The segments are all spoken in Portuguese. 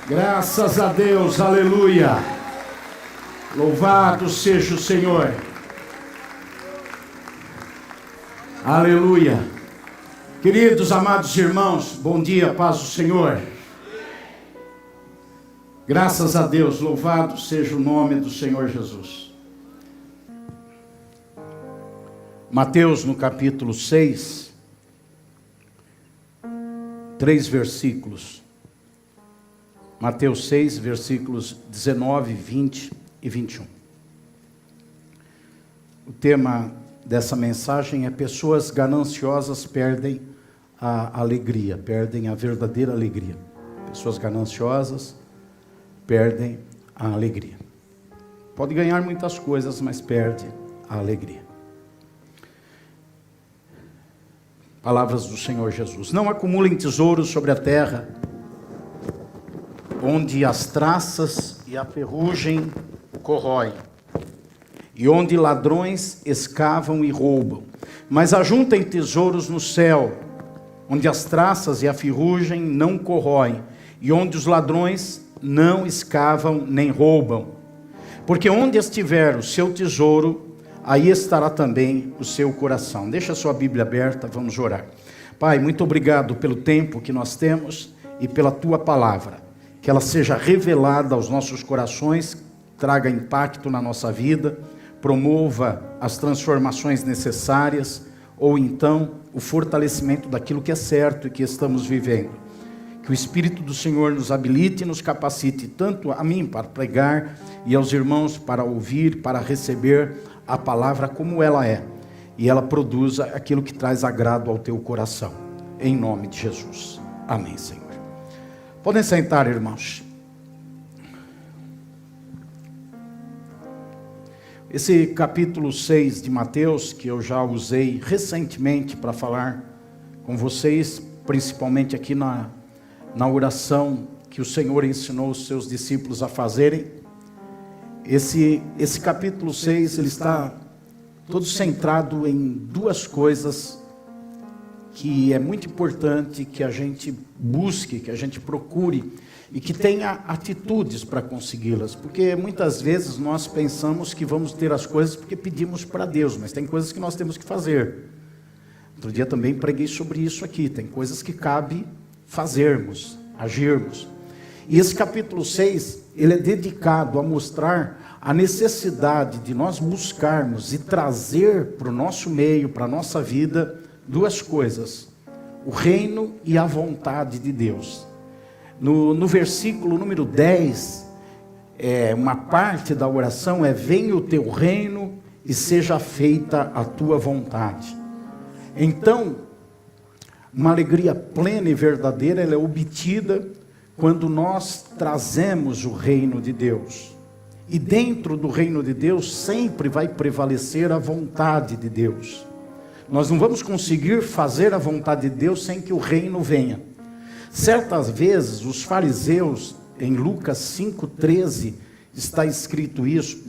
Graças a Deus, aleluia. Louvado seja o Senhor. Aleluia. Queridos, amados irmãos, bom dia, paz do Senhor. Graças a Deus, louvado seja o nome do Senhor Jesus. Mateus no capítulo 6, 3 versículos. Mateus 6, versículos 19, 20 e 21. O tema dessa mensagem é: pessoas gananciosas perdem a alegria, perdem a verdadeira alegria. Pessoas gananciosas perdem a alegria. Pode ganhar muitas coisas, mas perde a alegria. Palavras do Senhor Jesus: não acumulem tesouros sobre a terra, onde as traças e a ferrugem corroem, e onde ladrões escavam e roubam. Mas ajuntem tesouros no céu, onde as traças e a ferrugem não corroem, e onde os ladrões não escavam nem roubam. Porque onde estiver o seu tesouro, aí estará também o seu coração. Deixa a sua Bíblia aberta, vamos orar. Pai, muito obrigado pelo tempo que nós temos e pela tua palavra. Que ela seja revelada aos nossos corações, traga impacto na nossa vida, promova as transformações necessárias, ou então o fortalecimento daquilo que é certo e que estamos vivendo. Que o Espírito do Senhor nos habilite e nos capacite, tanto a mim para pregar e aos irmãos para ouvir, para receber a palavra como ela é, e ela produza aquilo que traz agrado ao teu coração, em nome de Jesus. Amém, Senhor. Podem sentar, irmãos. Esse capítulo 6 de Mateus, que eu já usei recentemente para falar com vocês, principalmente aqui na oração que o Senhor ensinou os seus discípulos a fazerem. Esse capítulo 6, ele está todo centrado em duas coisas que é muito importante que a gente busque, que a gente procure e que tenha atitudes para consegui-las, porque muitas vezes nós pensamos que vamos ter as coisas porque pedimos para Deus, mas tem coisas que nós temos que fazer. Outro dia também preguei sobre isso aqui, tem coisas que cabe fazermos, agirmos. E esse capítulo 6, ele é dedicado a mostrar a necessidade de nós buscarmos e trazer para o nosso meio, para a nossa vida, duas coisas: o reino e a vontade de Deus. No versículo número 10, uma parte da oração é: venha o teu reino e seja feita a tua vontade. Então, uma alegria plena e verdadeira, ela é obtida quando nós trazemos o reino de Deus. E dentro do reino de Deus sempre vai prevalecer a vontade de Deus. Nós não vamos conseguir fazer a vontade de Deus sem que o reino venha. Certas vezes os fariseus, em Lucas 5,13 está escrito isso,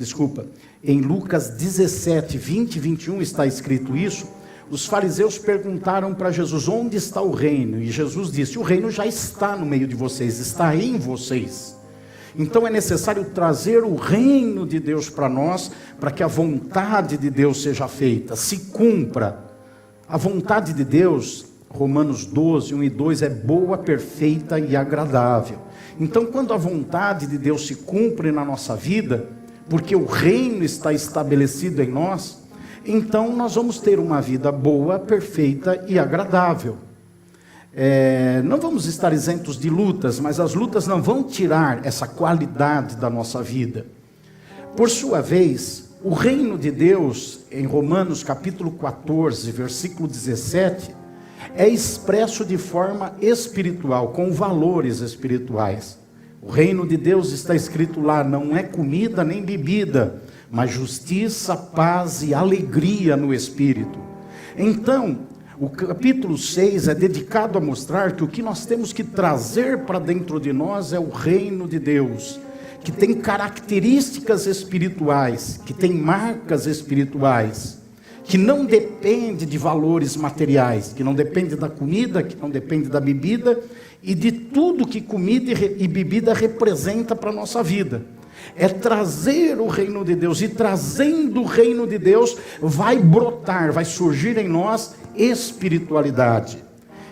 em Lucas 17, 20 e 21 está escrito isso. Os fariseus perguntaram para Jesus: onde está o reino? E Jesus disse: o reino já está no meio de vocês, está em vocês. Então é necessário trazer o reino de Deus para nós, para que a vontade de Deus seja feita, se cumpra. A vontade de Deus, Romanos 12, 1 e 2, é boa, perfeita e agradável. Então, quando a vontade de Deus se cumpre na nossa vida, porque o reino está estabelecido em nós, então nós vamos ter uma vida boa, perfeita e agradável. Não vamos estar isentos de lutas, mas as lutas não vão tirar essa qualidade da nossa vida. Por sua vez, o reino de Deus, em Romanos capítulo 14, versículo 17, é expresso de forma espiritual, com valores espirituais. O reino de Deus está escrito lá: não é comida nem bebida, mas justiça, paz e alegria no Espírito. Então, o capítulo 6 é dedicado a mostrar que o que nós temos que trazer para dentro de nós é o reino de Deus, que tem características espirituais, que tem marcas espirituais, que não depende de valores materiais, que não depende da comida, que não depende da bebida e de tudo que comida e bebida representa para a nossa vida. É trazer o reino de Deus, e trazendo o reino de Deus, vai brotar, vai surgir em nós espiritualidade.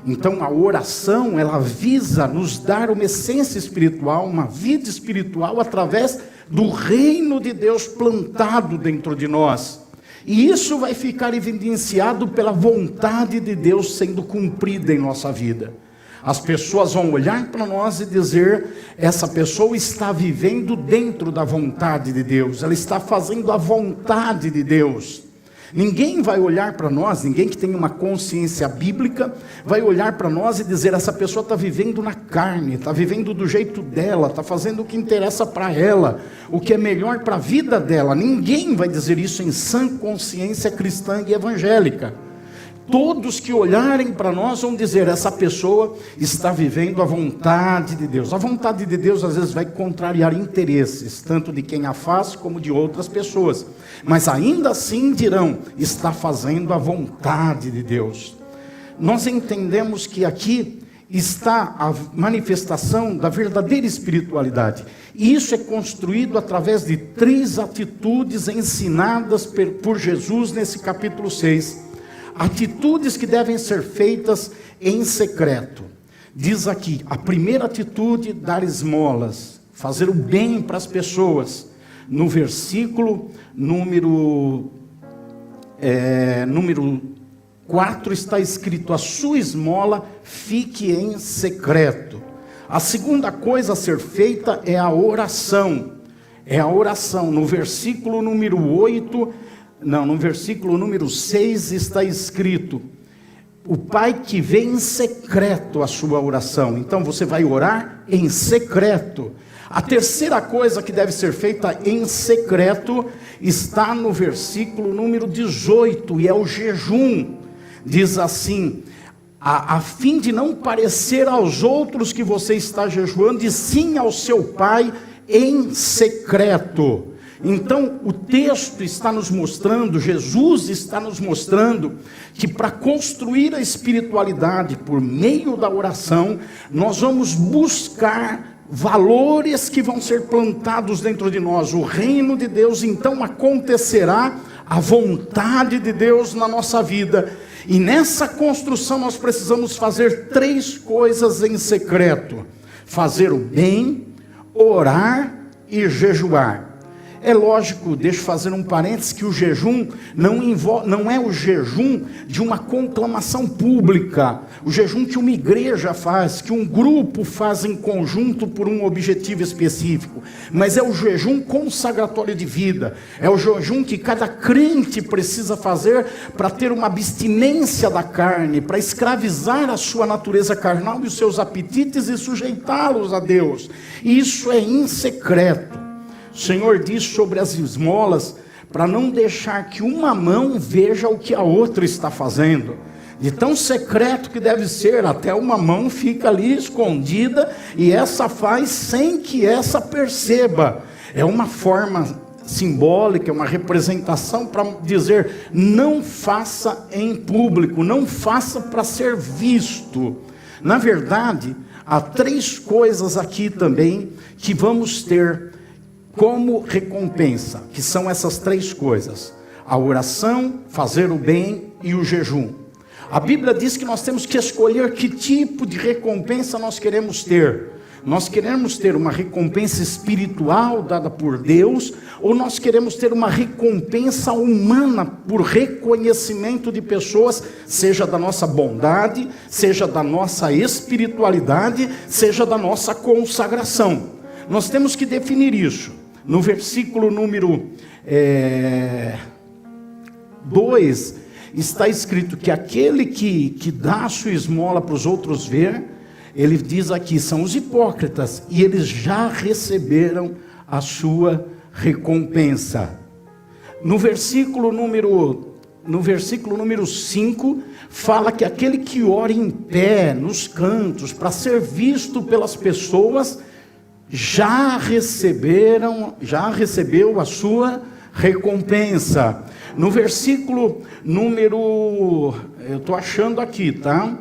Então a oração, ela visa nos dar uma essência espiritual, uma vida espiritual, através do reino de Deus plantado dentro de nós. E isso vai ficar evidenciado pela vontade de Deus sendo cumprida em nossa vida. As pessoas vão olhar para nós e dizer: essa pessoa está vivendo dentro da vontade de Deus, ela está fazendo a vontade de Deus. Ninguém vai olhar para nós, ninguém que tem uma consciência bíblica, vai olhar para nós e dizer: essa pessoa está vivendo na carne, está vivendo do jeito dela, está fazendo o que interessa para ela, o que é melhor para a vida dela. Ninguém vai dizer isso em sã consciência cristã e evangélica. Todos que olharem para nós vão dizer: essa pessoa está vivendo a vontade de Deus. A vontade de Deus às vezes vai contrariar interesses, tanto de quem a faz como de outras pessoas. Mas ainda assim dirão: está fazendo a vontade de Deus. Nós entendemos que aqui está a manifestação da verdadeira espiritualidade. E isso é construído através de 3 atitudes ensinadas por Jesus nesse capítulo 6. Atitudes que devem ser feitas em secreto. Diz aqui, a primeira atitude: dar esmolas, fazer o bem para as pessoas. No versículo número 4 está escrito: a sua esmola fique em secreto. A segunda coisa a ser feita é a oração. É a oração. No versículo número 6 está escrito: o Pai que vê em secreto a sua oração. Então você vai orar em secreto. A terceira coisa que deve ser feita em secreto está no versículo número 18, e é o jejum. Diz assim: a fim de não parecer aos outros que você está jejuando, e sim ao seu Pai em secreto. Então o texto está nos mostrando, Jesus está nos mostrando, que para construir a espiritualidade por meio da oração, nós vamos buscar valores que vão ser plantados dentro de nós. O reino de Deus então acontecerá, a vontade de Deus na nossa vida. E nessa construção nós precisamos fazer 3 coisas em secreto: fazer o bem, orar e jejuar. É lógico, deixa eu fazer um parênteses, que o jejum não é o jejum de uma conclamação pública, o jejum que uma igreja faz, que um grupo faz em conjunto por um objetivo específico, mas é o jejum consagratório de vida, é o jejum que cada crente precisa fazer para ter uma abstinência da carne, para escravizar a sua natureza carnal e os seus apetites e sujeitá-los a Deus. E isso é em secreto. O Senhor diz sobre as esmolas, para não deixar que uma mão veja o que a outra está fazendo. De tão secreto que deve ser, até uma mão fica ali escondida, e essa faz sem que essa perceba. É uma forma simbólica, é uma representação para dizer: não faça em público, não faça para ser visto. Na verdade, há 3 coisas aqui também que vamos ter como recompensa, que são essas 3 coisas: a oração, fazer o bem e o jejum. A Bíblia diz que nós temos que escolher que tipo de recompensa nós queremos ter. Nós queremos ter uma recompensa espiritual dada por Deus, ou nós queremos ter uma recompensa humana por reconhecimento de pessoas, seja da nossa bondade, seja da nossa espiritualidade, seja da nossa consagração. Nós temos que definir isso. No versículo número 2, está escrito que aquele que dá a sua esmola para os outros ver, ele diz aqui, são os hipócritas, e eles já receberam a sua recompensa. No versículo número 5, fala que aquele que ora em pé, nos cantos, para ser visto pelas pessoas, já recebeu a sua recompensa. No versículo número, eu estou achando aqui, tá?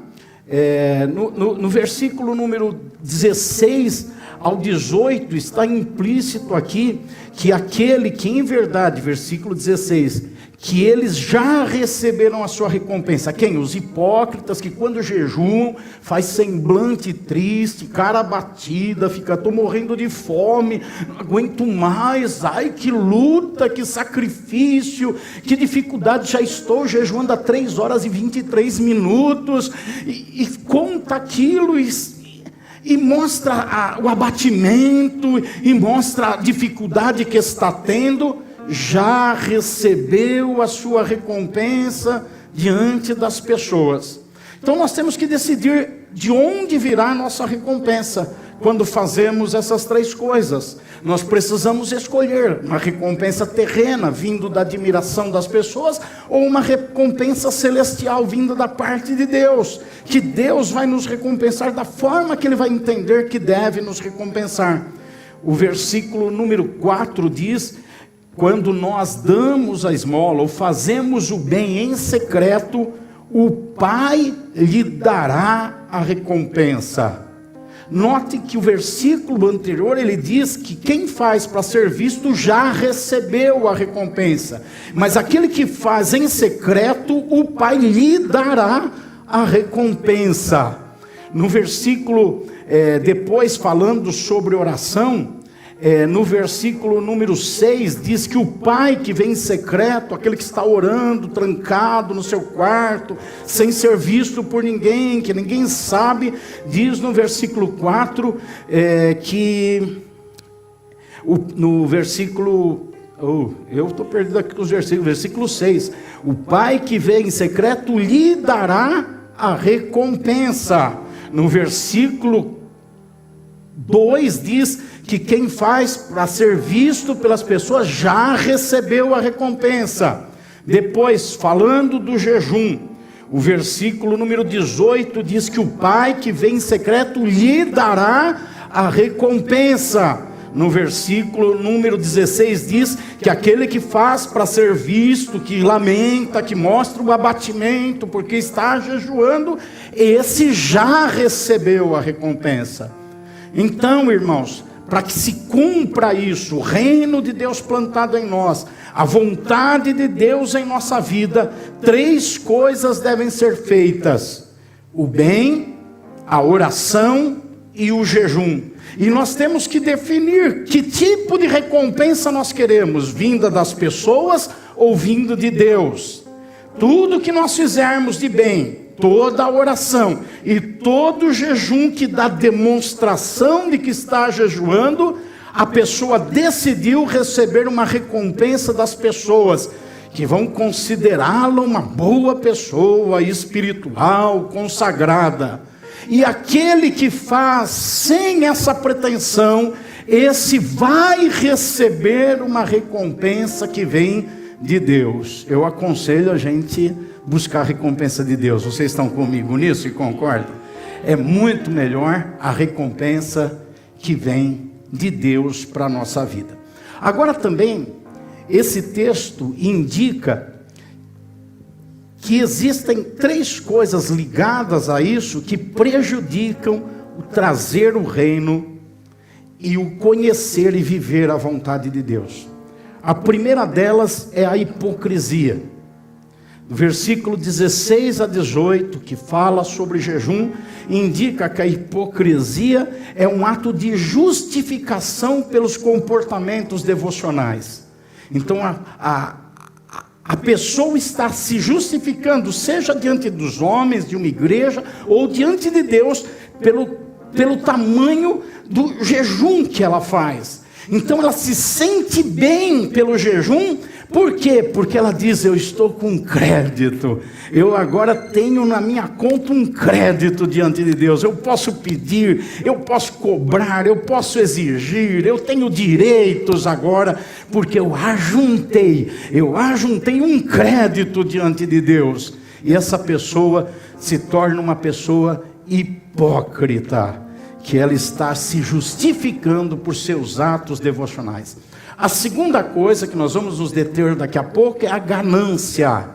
no versículo número 16 ao 18, está implícito aqui, que aquele que em verdade, versículo 16, que eles já receberam a sua recompensa. Quem? Os hipócritas, que quando jejuam, faz semblante triste, cara abatida, fica, estou morrendo de fome, não aguento mais, ai que luta, que sacrifício, que dificuldade, já estou jejuando há 3 horas e 23 minutos, e conta aquilo, e mostra o abatimento, e mostra a dificuldade que está tendo, já recebeu a sua recompensa diante das pessoas. Então nós temos que decidir de onde virá a nossa recompensa. Quando fazemos essas 3 coisas, nós precisamos escolher uma recompensa terrena, vindo da admiração das pessoas, ou uma recompensa celestial, vinda da parte de Deus, que Deus vai nos recompensar da forma que Ele vai entender que deve nos recompensar. O versículo número 4 diz: quando nós damos a esmola, ou fazemos o bem em secreto, o Pai lhe dará a recompensa. Note que o versículo anterior, ele diz que quem faz para ser visto já recebeu a recompensa. Mas aquele que faz em secreto, o Pai lhe dará a recompensa. No versículo, depois falando sobre oração, no versículo número 6, diz que o pai que vem em secreto, aquele que está orando, trancado no seu quarto, sem ser visto por ninguém, que ninguém sabe, diz no versículo 4, no versículo, eu estou perdido aqui com os versículos, versículo 6, o pai que vem em secreto lhe dará a recompensa. No versículo 2 diz que quem faz para ser visto pelas pessoas já recebeu a recompensa. Depois, falando do jejum, o versículo número 18 diz que o pai que vem em secreto lhe dará a recompensa. No versículo número 16 diz que aquele que faz para ser visto, que lamenta, que mostra o abatimento porque está jejuando, esse já recebeu a recompensa. Então, irmãos, para que se cumpra isso, o reino de Deus plantado em nós, a vontade de Deus em nossa vida, 3 coisas devem ser feitas: o bem, a oração e o jejum. E nós temos que definir que tipo de recompensa nós queremos, vinda das pessoas ou vindo de Deus. Tudo que nós fizermos de bem, toda a oração e todo o jejum que dá demonstração de que está jejuando, a pessoa decidiu receber uma recompensa das pessoas, que vão considerá-la uma boa pessoa espiritual, consagrada. E aquele que faz sem essa pretensão, esse vai receber uma recompensa que vem de Deus. Eu aconselho a gente buscar a recompensa de Deus. Vocês estão comigo nisso e concordam? É muito melhor a recompensa que vem de Deus para a nossa vida. Agora também, esse texto indica que existem 3 coisas ligadas a isso que prejudicam o trazer o reino e o conhecer e viver a vontade de Deus. A primeira delas é a hipocrisia. No versículo 16 a 18, que fala sobre jejum, indica que a hipocrisia é um ato de justificação pelos comportamentos devocionais. Então a pessoa está se justificando, seja diante dos homens, de uma igreja, ou diante de Deus, pelo tamanho do jejum que ela faz. Então ela se sente bem pelo jejum. Por quê? Porque ela diz: eu estou com crédito, eu agora tenho na minha conta um crédito diante de Deus, eu posso pedir, eu posso cobrar, eu posso exigir, eu tenho direitos agora, porque eu ajuntei um crédito diante de Deus. E essa pessoa se torna uma pessoa hipócrita, que ela está se justificando por seus atos devocionais. A segunda coisa que nós vamos nos deter daqui a pouco é a ganância.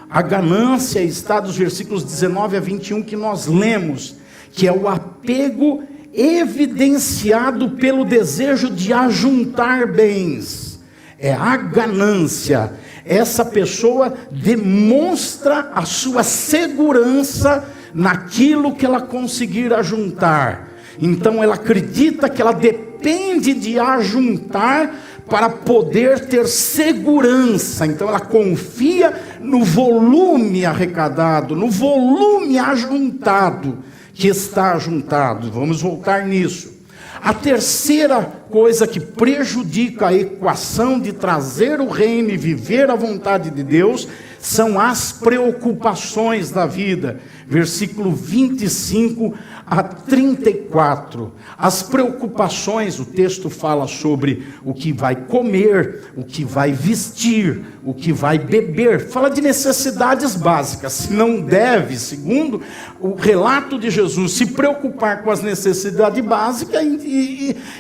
A ganância está dos versículos 19 a 21 que nós lemos, que é o apego evidenciado pelo desejo de ajuntar bens. É a ganância. Essa pessoa demonstra a sua segurança naquilo que ela conseguir ajuntar. Então ela acredita que ela depende de ajuntar para poder ter segurança. Então ela confia no volume arrecadado, no volume ajuntado, que está ajuntado. Vamos voltar nisso. A terceira coisa que prejudica a equação de trazer o reino e viver a vontade de Deus são as preocupações da vida. Versículo 25 a 34. As preocupações, o texto fala sobre o que vai comer, o que vai vestir, o que vai beber. Fala de necessidades básicas. Se não deve, segundo o relato de Jesus, se preocupar com as necessidades básicas,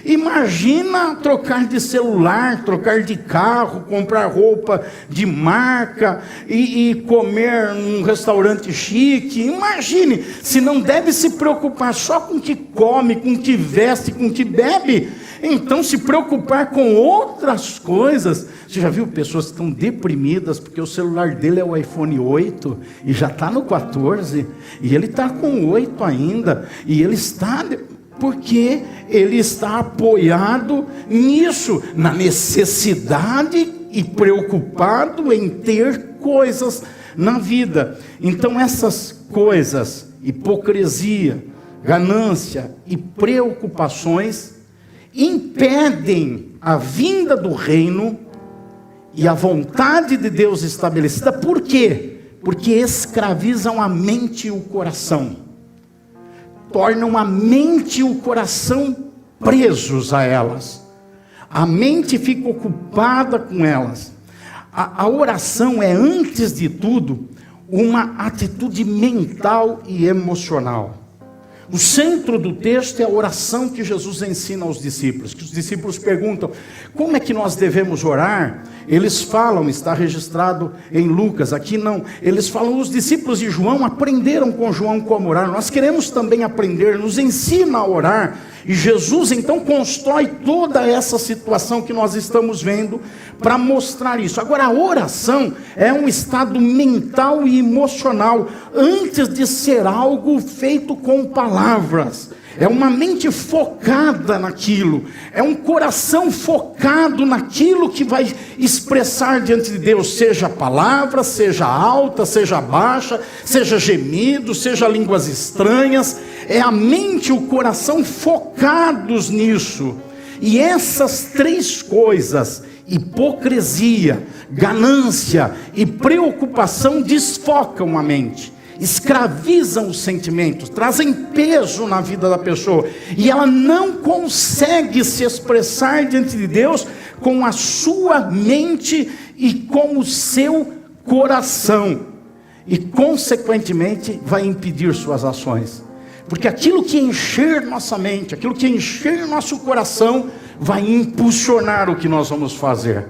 imagina trocar de celular, trocar de carro, comprar roupa de marca e comer num restaurante chique. Imagine, se não deve se preocupar só com o que come, com o que veste, com o que bebe, então se preocupar com outras coisas. Você já viu pessoas que estão deprimidas porque o celular dele é o iPhone 8 e já está no 14 e ele está com o 8 ainda e ele está... porque ele está apoiado nisso, na necessidade e preocupado em ter coisas na vida. Então essas coisas, hipocrisia, ganância e preocupações, impedem a vinda do reino e a vontade de Deus estabelecida. Por quê? Porque escravizam a mente e o coração. Tornam a mente e o coração presos a elas. A mente fica ocupada com elas. A oração é, antes de tudo, uma atitude mental e emocional. O centro do texto é a oração que Jesus ensina aos discípulos. Que os discípulos perguntam, como é que nós devemos orar? Eles falam, está registrado em Lucas, aqui não. Eles falam, os discípulos de João aprenderam com João como orar. Nós queremos também aprender, nos ensina a orar. E Jesus então constrói toda essa situação que nós estamos vendo para mostrar isso. Agora, a oração é um estado mental e emocional antes de ser algo feito com palavras. É uma mente focada naquilo, é um coração focado naquilo que vai expressar diante de Deus, seja palavra, seja alta, seja baixa, seja gemido, seja línguas estranhas. É a mente e o coração focados nisso. E essas três coisas, hipocrisia, ganância e preocupação, desfocam a mente, escravizam os sentimentos, trazem peso na vida da pessoa, e ela não consegue se expressar diante de Deus com a sua mente e com o seu coração, e consequentemente vai impedir suas ações, porque aquilo que encher nossa mente, aquilo que encher nosso coração, vai impulsionar o que nós vamos fazer,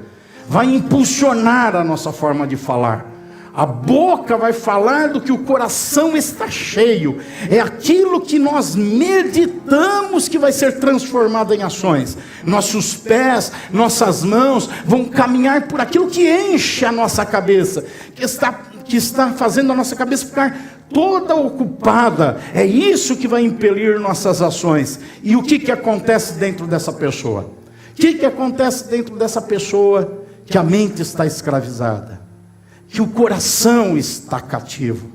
vai impulsionar a nossa forma de falar. A boca vai falar do que o coração está cheio. É aquilo que nós meditamos que vai ser transformado em ações. Nossos pés, nossas mãos vão caminhar por aquilo que enche a nossa cabeça, que está fazendo a nossa cabeça ficar toda ocupada. É isso que vai impelir nossas ações. E o que acontece dentro dessa pessoa? O que acontece dentro dessa pessoa que a mente está escravizada, que o coração está cativo?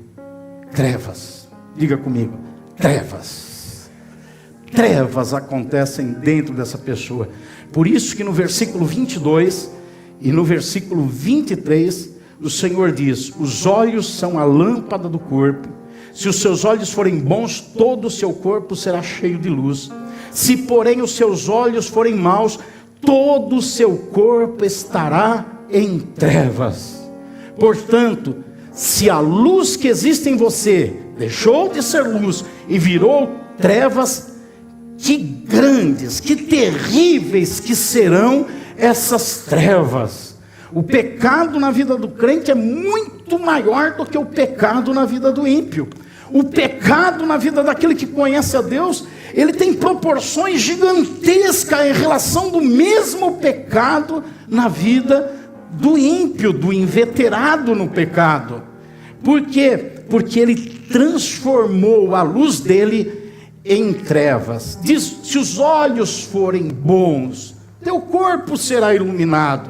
Trevas. Diga comigo, trevas. Trevas acontecem dentro dessa pessoa. Por isso que no versículo 22 e no versículo 23, o Senhor diz, os olhos são a lâmpada do corpo. Se os seus olhos forem bons, todo o seu corpo será cheio de luz. Se porém os seus olhos forem maus, todo o seu corpo estará em trevas. Portanto, se a luz que existe em você deixou de ser luz e virou trevas, que grandes, que terríveis que serão essas trevas. O pecado na vida do crente é muito maior do que o pecado na vida do ímpio. O pecado na vida daquele que conhece a Deus, ele tem proporções gigantescas em relação do mesmo pecado na vida do ímpio, do inveterado no pecado. Por quê? Porque ele transformou a luz dele em trevas. Diz: se os olhos forem bons, teu corpo será iluminado.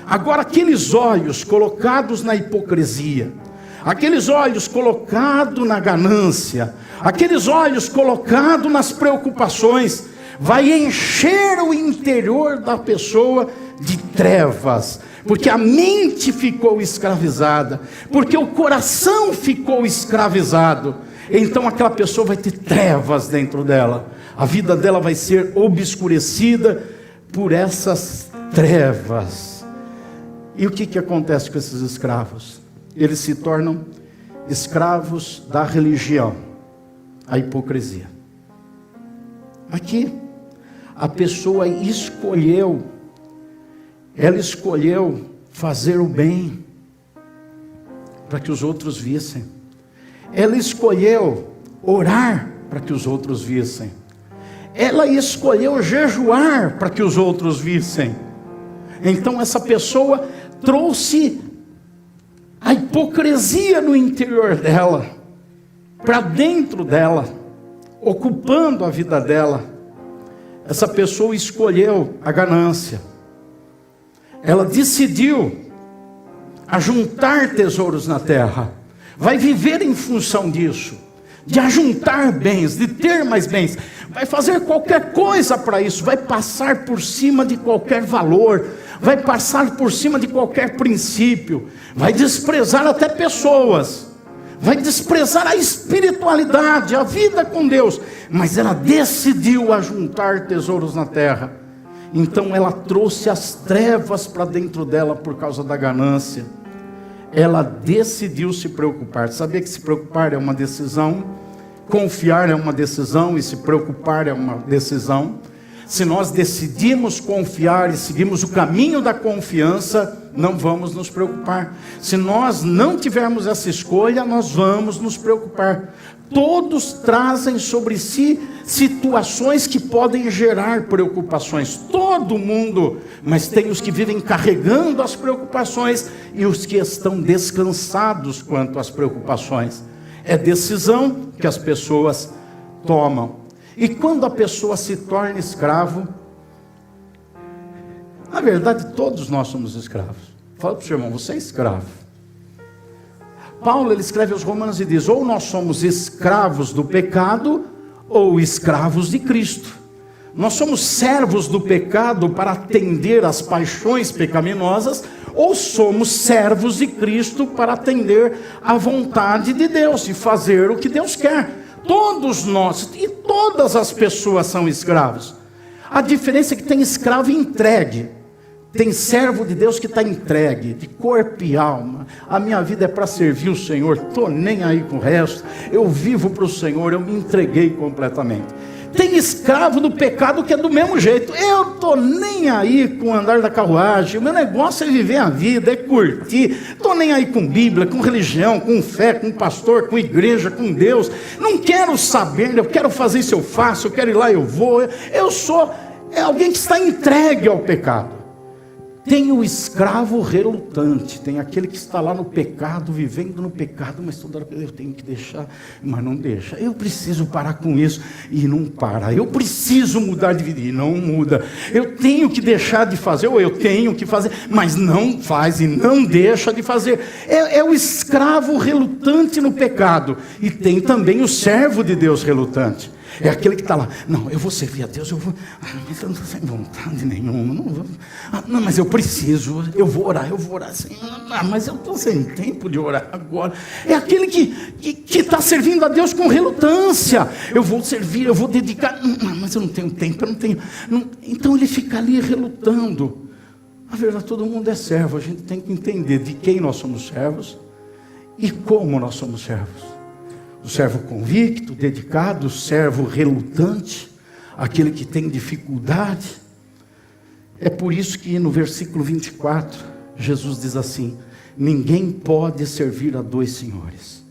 Agora, aqueles olhos colocados na hipocrisia, aqueles olhos colocados na ganância, aqueles olhos colocados nas preocupações, vai encher o interior da pessoa de trevas, porque a mente ficou escravizada, porque o coração ficou escravizado. Então aquela pessoa vai ter trevas dentro dela, a vida dela vai ser obscurecida por essas trevas. E o que acontece com esses escravos? Eles se tornam escravos da religião, a hipocrisia. Aqui, a pessoa escolheu, ela escolheu fazer o bem, para que os outros vissem. Ela escolheu orar para que os outros vissem. Ela escolheu jejuar para que os outros vissem. Então essa pessoa trouxe a hipocrisia no interior dela, para dentro dela, ocupando a vida dela. Essa pessoa escolheu a ganância. Ela decidiu ajuntar tesouros na terra. Vai viver em função disso, de ajuntar bens, de ter mais bens. Vai fazer qualquer coisa para isso. Vai passar por cima de qualquer valor. Vai passar por cima de qualquer princípio. Vai desprezar até pessoas. Vai desprezar a espiritualidade, a vida com Deus. Mas ela decidiu ajuntar tesouros na terra. Então ela trouxe as trevas para dentro dela por causa da ganância. Ela decidiu se preocupar. Sabia que se preocupar é uma decisão? Confiar é uma decisão e se preocupar é uma decisão. Se nós decidimos confiar e seguimos o caminho da confiança, não vamos nos preocupar. Se nós não tivermos essa escolha, nós vamos nos preocupar. Todos trazem sobre si situações que podem gerar preocupações. Todo mundo. Mas tem os que vivem carregando as preocupações e os que estão descansados quanto às preocupações. É decisão que as pessoas tomam. E quando a pessoa se torna escravo, na verdade todos nós somos escravos. Fala para o seu irmão, você é escravo. Paulo, ele escreve aos Romanos e diz: ou nós somos escravos do pecado, ou escravos de Cristo. Nós somos servos do pecado para atender às paixões pecaminosas, ou somos servos de Cristo para atender à vontade de Deus e fazer o que Deus quer. Todos nós e todas as pessoas são escravos. A diferença é que tem escravo entregue. Tem servo de Deus que está entregue, de corpo e alma. A minha vida é para servir o Senhor, estou nem aí com o resto. Eu vivo para o Senhor, eu me entreguei completamente. Tem escravo do pecado que é do mesmo jeito. Eu estou nem aí com o andar da carruagem. O meu negócio é viver a vida, é curtir. Estou nem aí com Bíblia, com religião, com fé, com pastor, com igreja, com Deus. Não quero saber, eu quero fazer isso, eu faço. Eu quero ir lá, eu vou. Eu sou alguém que está entregue ao pecado. Tem o escravo relutante, tem aquele que está lá no pecado, vivendo no pecado, mas toda hora eu tenho que deixar, mas não deixa. Eu preciso parar com isso e não para. Eu preciso mudar de vida e não muda. Eu tenho que deixar de fazer, ou eu tenho que fazer, mas não faz e não deixa de fazer. É o escravo relutante no pecado. E tem também o servo de Deus relutante. É aquele que está lá, não, eu vou servir a Deus, eu vou, mas eu não estou sem vontade nenhuma, não, mas eu preciso, eu vou orar assim, mas eu estou sem tempo de orar agora. É aquele que está servindo a Deus com relutância. Eu vou servir, eu vou dedicar, mas eu não tenho tempo, então ele fica ali relutando. Na verdade, todo mundo é servo, a gente tem que entender de quem nós somos servos e como nós somos servos. O servo convicto, dedicado, o servo relutante, aquele que tem dificuldade. É por isso que no versículo 24, Jesus diz assim: ninguém pode servir a dois senhores,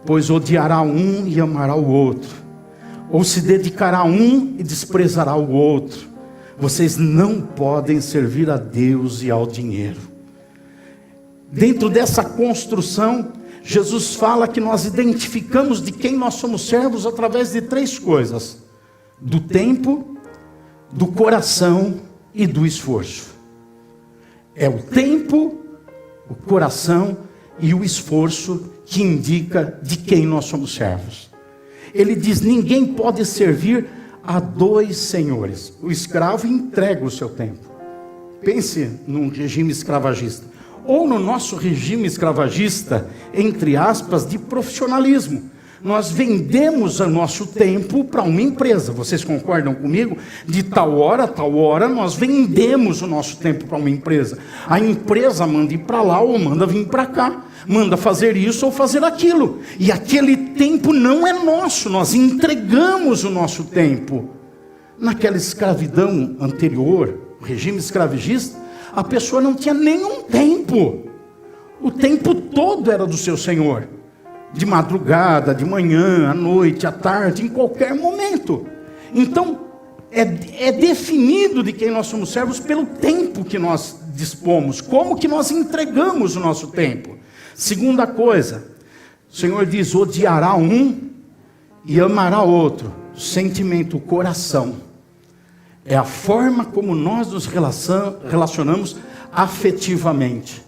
pois odiará um e amará o outro, ou se dedicará a um e desprezará o outro. Vocês não podem servir a Deus e ao dinheiro. Dentro dessa construção, Jesus fala que nós identificamos de quem nós somos servos através de três coisas: do tempo, do coração e do esforço. É o tempo, o coração e o esforço que indica de quem nós somos servos. Ele diz: ninguém pode servir a dois senhores. O escravo entrega o seu tempo. Pense num regime escravagista, ou no nosso regime escravagista, entre aspas, de profissionalismo. Nós vendemos o nosso tempo para uma empresa. Vocês concordam comigo? De tal hora a tal hora, nós vendemos o nosso tempo para uma empresa. A empresa manda ir para lá ou manda vir para cá. Manda fazer isso ou fazer aquilo. E aquele tempo não é nosso. Nós entregamos o nosso tempo. Naquela escravidão anterior, o regime escravagista, a pessoa não tinha nenhum tempo. O tempo todo era do seu senhor. De madrugada, de manhã, à noite, à tarde, em qualquer momento. Então, é definido de quem nós somos servos pelo tempo que nós dispomos, como que nós entregamos o nosso tempo. Segunda coisa, o Senhor diz: odiará um e amará outro. Sentimento, o coração. É a forma como nós nos relacionamos afetivamente,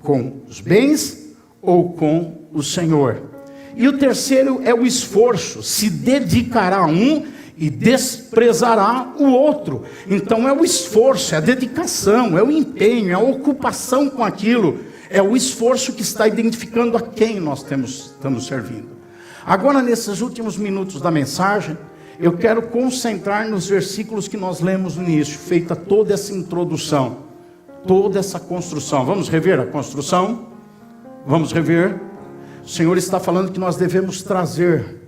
com os bens ou com o Senhor. E o terceiro é o esforço. Se dedicará a um e desprezará o outro. Então é o esforço, é a dedicação, é o empenho, é a ocupação com aquilo. É o esforço que está identificando a quem nós estamos servindo. Agora, nesses últimos minutos da mensagem, eu quero concentrar nos versículos que nós lemos no início, feita toda essa introdução, toda essa construção. Vamos rever a construção? Vamos rever. O Senhor está falando que nós devemos trazer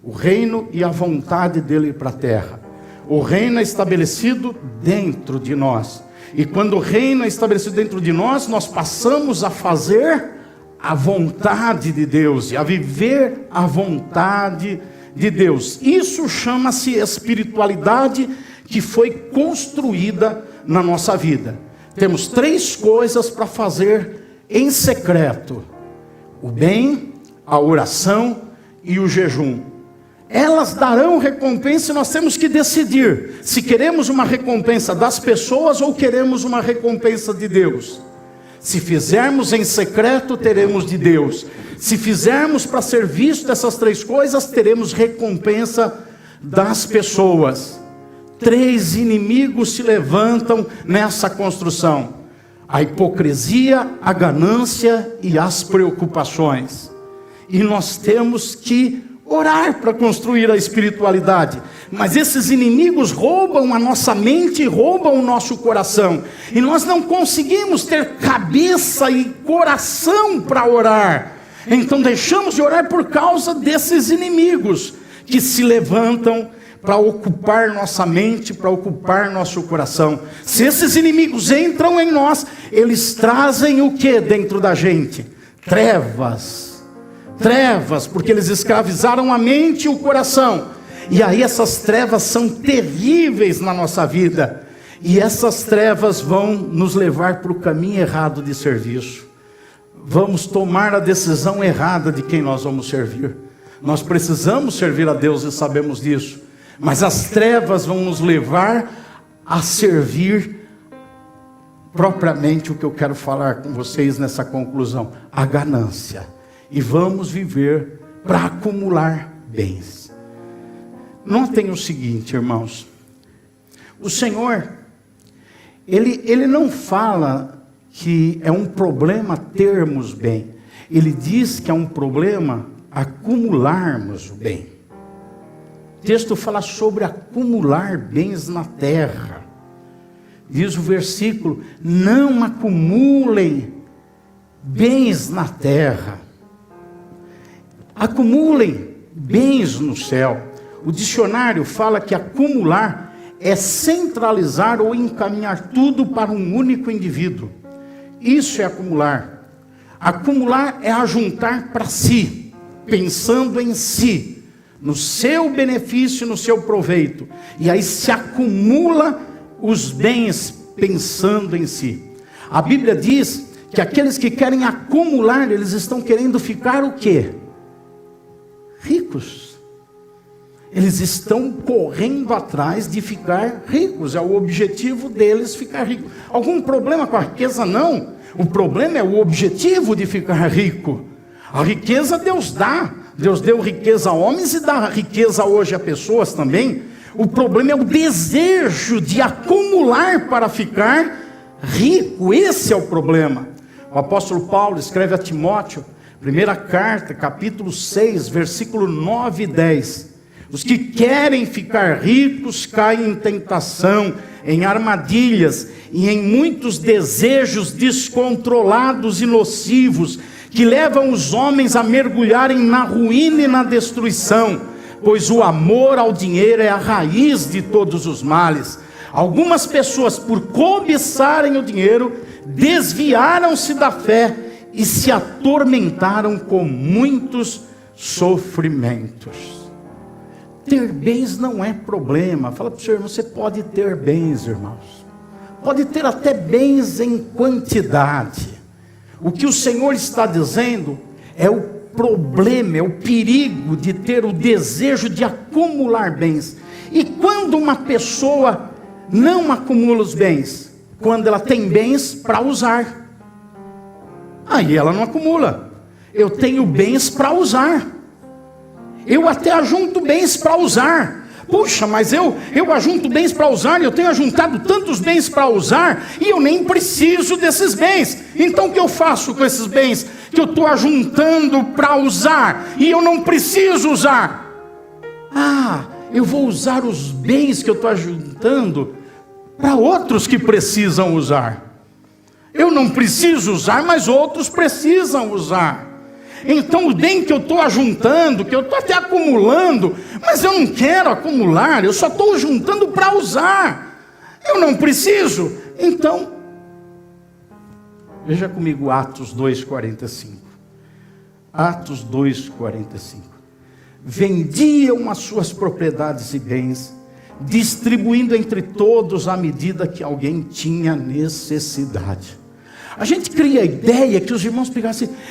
o reino e a vontade dele para a terra. O reino é estabelecido dentro de nós. E quando o reino é estabelecido dentro de nós, nós passamos a fazer a vontade de Deus e a viver a vontade de Deus. Isso chama-se espiritualidade que foi construída na nossa vida. Temos três coisas para fazer em secreto: o bem, a oração e o jejum. Elas darão recompensa e nós temos que decidir se queremos uma recompensa das pessoas ou queremos uma recompensa de Deus. Se fizermos em secreto, teremos de Deus. Se fizermos para ser visto essas três coisas, teremos recompensa das pessoas. Três inimigos se levantam nessa construção: a hipocrisia, a ganância e as preocupações. E nós temos que orar para construir a espiritualidade. Mas esses inimigos roubam a nossa mente, roubam o nosso coração. E nós não conseguimos ter cabeça e coração para orar. Então deixamos de orar por causa desses inimigos que se levantam para ocupar nossa mente, para ocupar nosso coração. Se esses inimigos entram em nós, eles trazem o que dentro da gente? Trevas. Trevas, porque eles escravizaram a mente e o coração. E aí essas trevas são terríveis na nossa vida. E essas trevas vão nos levar para o caminho errado de serviço. Vamos tomar a decisão errada de quem nós vamos servir. Nós precisamos servir a Deus e sabemos disso. Mas as trevas vão nos levar a servir propriamente o que eu quero falar com vocês nessa conclusão: a ganância. E vamos viver para acumular bens. Notem o seguinte, irmãos: o Senhor, Ele não fala que é um problema termos bem. Ele diz que é um problema acumularmos o bem. O texto fala sobre acumular bens na terra. Diz o versículo: não acumulem bens na terra. Acumulem bens no céu. O dicionário fala que acumular é centralizar ou encaminhar tudo para um único indivíduo. Isso é acumular. Acumular é ajuntar para si, pensando em si, no seu benefício, no seu proveito. E aí se acumula os bens pensando em si. A Bíblia diz que aqueles que querem acumular, eles estão querendo ficar o quê? Ricos. Eles estão correndo atrás de ficar ricos. É o objetivo deles ficar rico. Algum problema com a riqueza? Não. O problema é o objetivo de ficar rico. A riqueza Deus dá. Deus deu riqueza a homens e dá riqueza hoje a pessoas também. O problema é o desejo de acumular para ficar rico. Esse é o problema. O apóstolo Paulo escreve a Timóteo, primeira carta, capítulo 6, versículo 9 e 10. Os que querem ficar ricos caem em tentação, em armadilhas e em muitos desejos descontrolados e nocivos, que levam os homens a mergulharem na ruína e na destruição, pois o amor ao dinheiro é a raiz de todos os males. Algumas pessoas, por cobiçarem o dinheiro, desviaram-se da fé e se atormentaram com muitos sofrimentos. Ter bens não é problema. Fala para o seu irmão, você pode ter bens, irmãos. Pode ter até bens em quantidade. O que o Senhor está dizendo é o problema, é o perigo de ter o desejo de acumular bens. E quando uma pessoa não acumula os bens? Quando ela tem bens para usar. Aí ela não acumula. Eu tenho bens para usar. Eu até ajunto bens para usar. Puxa, mas eu ajunto bens para usar, eu tenho ajuntado tantos bens para usar, e eu nem preciso desses bens. Então o que eu faço com esses bens que eu estou ajuntando para usar, e eu não preciso usar? Eu vou usar os bens que eu estou ajuntando para outros que precisam usar. Eu não preciso usar, mas outros precisam usar. Então o bem que eu estou ajuntando, que eu estou até acumulando, mas eu não quero acumular, eu só estou juntando para usar, eu não preciso. Então, veja comigo Atos 2,45. Atos 2,45. Vendiam as suas propriedades e bens, distribuindo entre todos à medida que alguém tinha necessidade. A gente cria a ideia que os irmãos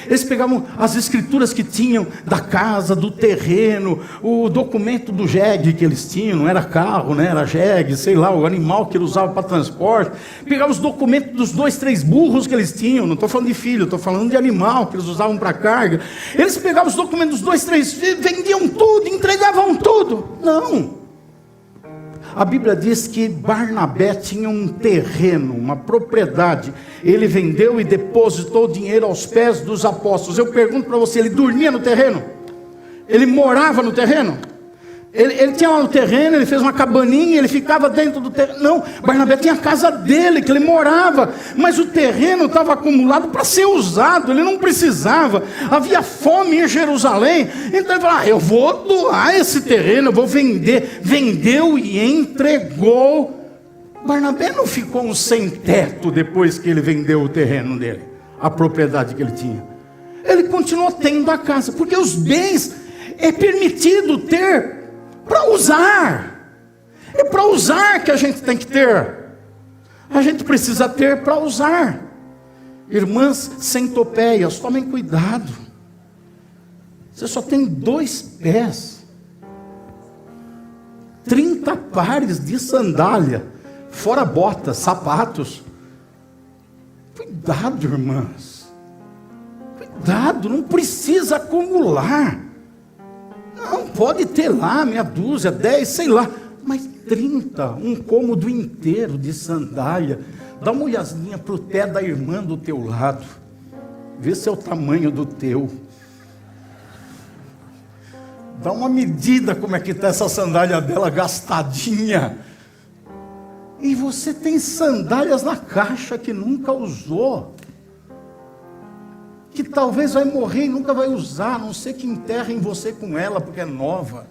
eles pegavam as escrituras que tinham da casa, do terreno, o documento do jegue que eles tinham, não era carro, né? Era jegue, sei lá, o animal que eles usavam para transporte. Pegavam os documentos dos 2, 3 burros que eles tinham, não estou falando de filho, estou falando de animal que eles usavam para carga. Eles pegavam os documentos dos 2, 3 filhos, vendiam tudo, entregavam tudo. Não. A Bíblia diz que Barnabé tinha um terreno, uma propriedade. Ele vendeu e depositou o dinheiro aos pés dos apóstolos. Eu pergunto para você, ele dormia no terreno? Ele morava no terreno? Ele tinha lá no terreno, ele fez uma cabaninha, ele ficava dentro do terreno. Não, Barnabé tinha a casa dele, que ele morava. Mas o terreno estava acumulado para ser usado, ele não precisava. Havia fome em Jerusalém. Então ele falou, eu vou doar esse terreno, eu vou vender. Vendeu e entregou. Barnabé não ficou um sem teto depois que ele vendeu o terreno dele, a propriedade que ele tinha. Ele continuou tendo a casa, porque os bens é permitido ter para usar. É para usar que a gente tem que ter. A gente precisa ter para usar. Irmãs centopeias, tomem cuidado. Você só tem 2 pés, 30 pares de sandália, fora botas, sapatos. Cuidado, irmãs. Cuidado, não precisa acumular. Não, pode ter lá meia dúzia, 10, sei lá, mas 30, um cômodo inteiro de sandália. Dá uma olhadinha para o pé da irmã do teu lado, vê se é o tamanho do teu. Dá uma medida como é que está essa sandália dela gastadinha. E você tem sandálias na caixa que nunca usou, que talvez vai morrer e nunca vai usar, a não ser que enterrem você com ela, porque é nova.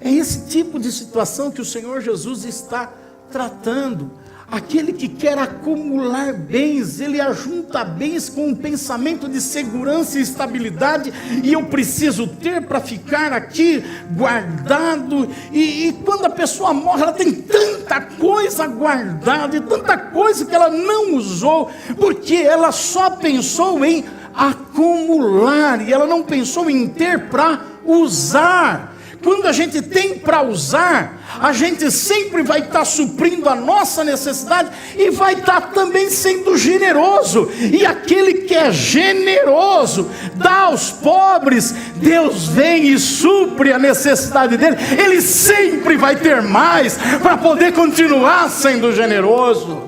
É esse tipo de situação que o Senhor Jesus está tratando. Aquele que quer acumular bens, ele ajunta bens com um pensamento de segurança e estabilidade, e eu preciso ter para ficar aqui guardado, e quando a pessoa morre, ela tem tanta coisa guardada, e tanta coisa que ela não usou, porque ela só pensou em acumular, e ela não pensou em ter para usar. Quando a gente tem para usar, a gente sempre vai estar suprindo a nossa necessidade e vai estar também sendo generoso. E aquele que é generoso, dá aos pobres, Deus vem e supre a necessidade dele. Ele sempre vai ter mais para poder continuar sendo generoso.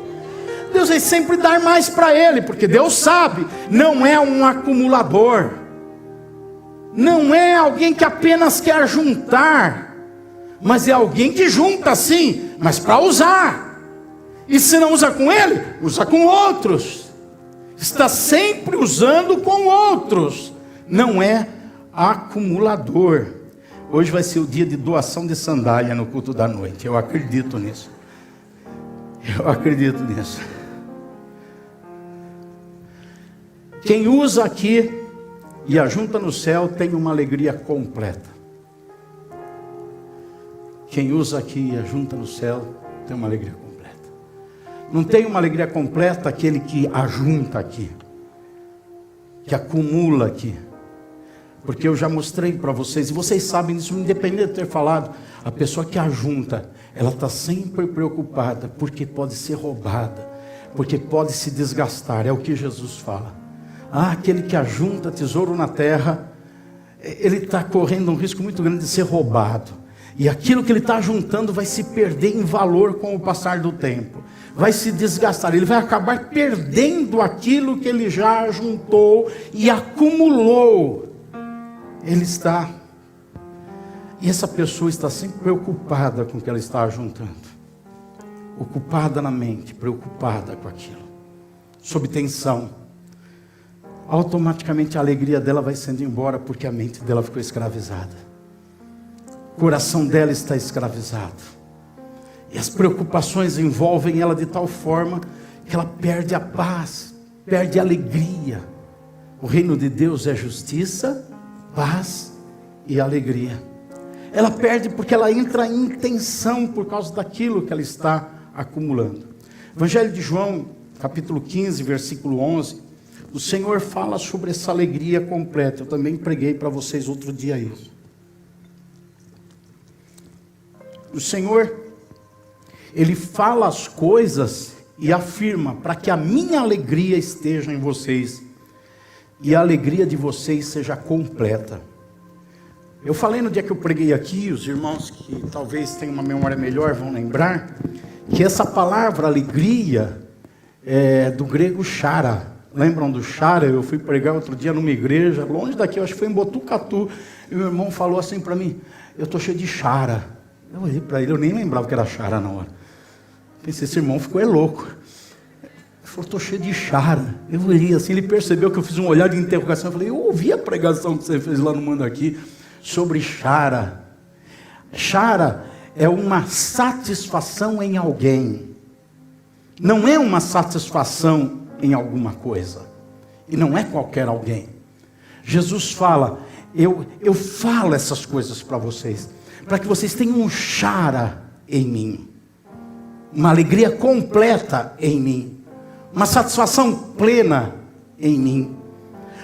Deus vai sempre dar mais para ele, porque Deus sabe, não é um acumulador. Não é alguém que apenas quer juntar, mas é alguém que junta sim, mas para usar. E se não usa com ele, usa com outros. Está sempre usando com outros. Não é acumulador. Hoje vai ser o dia de doação de sandália no culto da noite. Eu acredito nisso. Eu acredito nisso. Quem usa aqui e ajunta no céu tem uma alegria completa. Quem usa aqui e ajunta no céu tem uma alegria completa. Não tem uma alegria completa aquele que ajunta aqui, que acumula aqui. Porque eu já mostrei para vocês, e vocês sabem disso, independente de ter falado, a pessoa que ajunta, ela está sempre preocupada, porque pode ser roubada, porque pode se desgastar, é o que Jesus fala. Aquele que ajunta tesouro na terra, ele está correndo um risco muito grande de ser roubado. E aquilo que ele está juntando vai se perder em valor com o passar do tempo. Vai se desgastar, ele vai acabar perdendo aquilo que ele já juntou e acumulou. E essa pessoa está sempre preocupada com o que ela está juntando. Ocupada na mente, preocupada com aquilo. Sob tensão. Automaticamente a alegria dela vai sendo embora, porque a mente dela ficou escravizada. O coração dela está escravizado. E as preocupações envolvem ela de tal forma que ela perde a paz, perde a alegria. O reino de Deus é justiça, paz e alegria. Ela perde porque ela entra em tensão por causa daquilo que ela está acumulando. Evangelho de João, capítulo 15, versículo 11. O Senhor fala sobre essa alegria completa. Eu também preguei para vocês outro dia isso. O Senhor, Ele fala as coisas e afirma para que a minha alegria esteja em vocês e a alegria de vocês seja completa. Eu falei no dia que eu preguei aqui, os irmãos que talvez tenham uma memória melhor vão lembrar, que essa palavra alegria é do grego chara. Lembram do chara? Eu fui pregar outro dia numa igreja, longe daqui, eu acho que foi em Botucatu, e o meu irmão falou assim para mim, eu estou cheio de chara. Eu olhei para ele, eu nem lembrava que era chara na hora. Pensei, esse irmão ficou louco. Ele falou, estou cheio de chara. Eu olhei assim, ele percebeu que eu fiz um olhar de interrogação, eu falei, eu ouvi a pregação que você fez lá no Manda Aqui, sobre chara. Chara é uma satisfação em alguém. Não é uma satisfação em alguma coisa. E não é qualquer alguém. Jesus fala, eu falo essas coisas para vocês, para que vocês tenham um chara em mim. Uma alegria completa em mim. Uma satisfação plena em mim.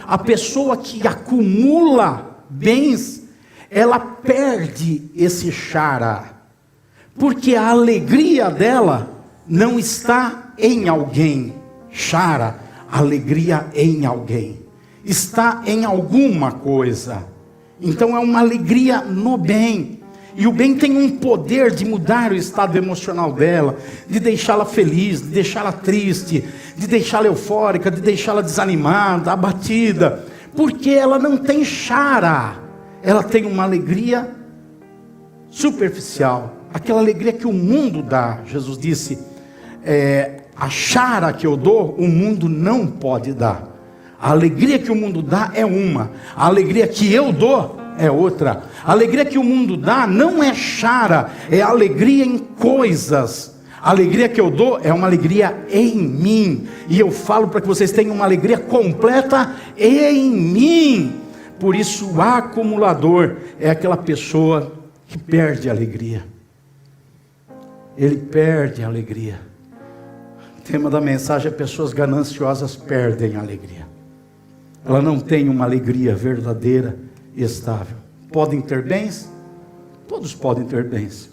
A pessoa que acumula bens, ela perde esse chara. Porque a alegria dela não está em alguém. Chara, alegria em alguém. Está em alguma coisa. Então é uma alegria no bem. E o bem tem um poder de mudar o estado emocional dela, de deixá-la feliz, de deixá-la triste, de deixá-la eufórica, de deixá-la desanimada, abatida. Porque ela não tem chara. Ela tem uma alegria superficial. Aquela alegria que o mundo dá. Jesus disse, a chara que eu dou, o mundo não pode dar. A alegria que o mundo dá é uma. A alegria que eu dou é outra. A alegria que o mundo dá não é chara, é alegria em coisas. A alegria que eu dou é uma alegria em mim. E eu falo para que vocês tenham uma alegria completa em mim. Por isso o acumulador é aquela pessoa que perde a alegria. Ele perde a alegria. O tema da mensagem é: pessoas gananciosas perdem a alegria. Ela não tem uma alegria verdadeira e estável. Podem ter bens? Todos podem ter bens.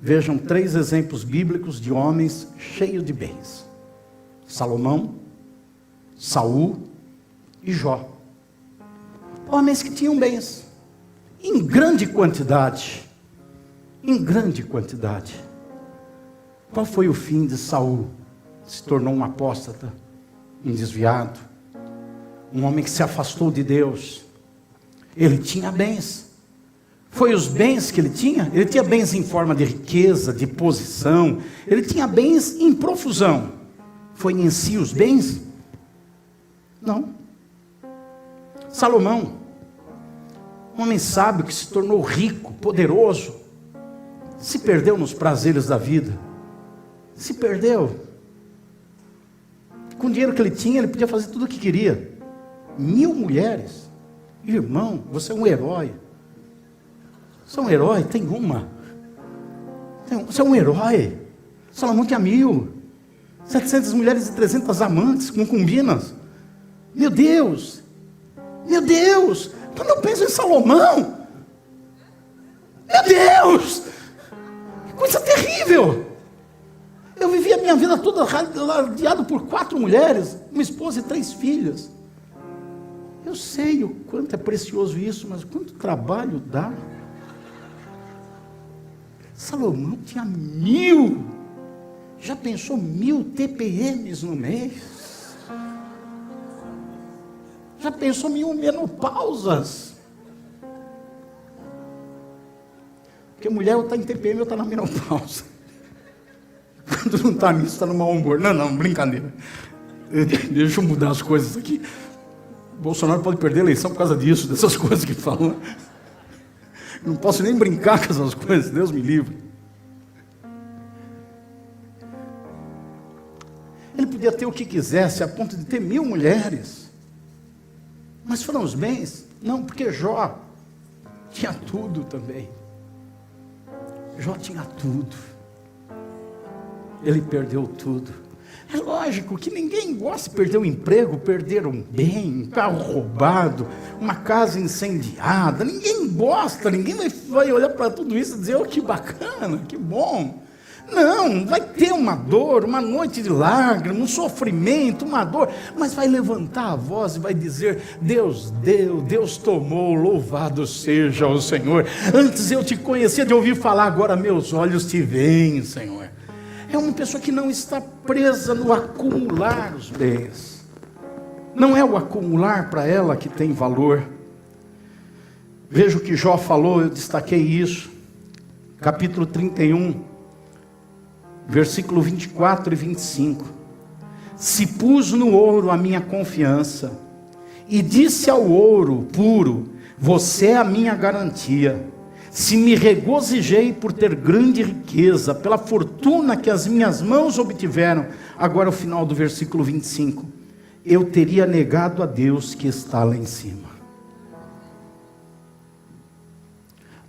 Vejam 3 exemplos bíblicos de homens cheios de bens: Salomão, Saul e Jó. Homens que tinham bens em grande quantidade. Em grande quantidade. Qual foi o fim de Saul? Se tornou um apóstata, um desviado, um homem que se afastou de Deus. Ele tinha bens. Foi os bens que ele tinha? Ele tinha bens em forma de riqueza, de posição. Ele tinha bens em profusão. Foi em si os bens? Não. Salomão, um homem sábio que se tornou rico, poderoso, se perdeu nos prazeres da vida. Se perdeu. Com o dinheiro que ele tinha, ele podia fazer tudo o que queria. 1000 mulheres. Irmão, você é um herói. Você é um herói? Tem uma. Você é um herói. Salomão tinha 1000. 700 mulheres e 300 amantes, concubinas. Meu Deus. Meu Deus. Quando eu penso em Salomão, meu Deus, que coisa terrível. Eu vivi a minha vida toda rodeado por 4 mulheres, uma esposa e 3 filhas. Eu sei o quanto é precioso isso, mas quanto trabalho dá. Salomão tinha 1000. Já pensou 1000 TPMs no mês? Já pensou 1000 menopausas? Porque mulher ou está em TPM ou está na menopausa. Quando não está nisso, está no mau humor. Não, brincadeira. Deixa eu mudar as coisas aqui. Bolsonaro pode perder a eleição por causa disso, dessas coisas que falam. Não posso nem brincar com essas coisas, Deus me livre. Ele podia ter o que quisesse, a ponto de ter 1000 mulheres. Mas foram os bens? Não, porque Jó tinha tudo também. Jó tinha tudo. Ele perdeu tudo. É lógico que ninguém gosta de perder o emprego, perder um bem, um carro roubado, uma casa incendiada. Ninguém gosta, ninguém vai olhar para tudo isso e dizer: oh, que bacana, que bom. Não, vai ter uma dor, uma noite de lágrimas, um sofrimento, uma dor, mas vai levantar a voz e vai dizer: Deus deu, Deus tomou, louvado seja o Senhor. Antes eu te conhecia de ouvir falar, agora meus olhos te veem, Senhor. É uma pessoa que não está presa no acumular os bens. Não é o acumular para ela que tem valor. Veja o que Jó falou, eu destaquei isso. Capítulo 31, versículo 24 e 25. Se pus no ouro a minha confiança, e disse ao ouro puro: você é a minha garantia. Se me regozijei por ter grande riqueza, pela fortuna que as minhas mãos obtiveram. Agora o final do versículo 25. Eu teria negado a Deus que está lá em cima.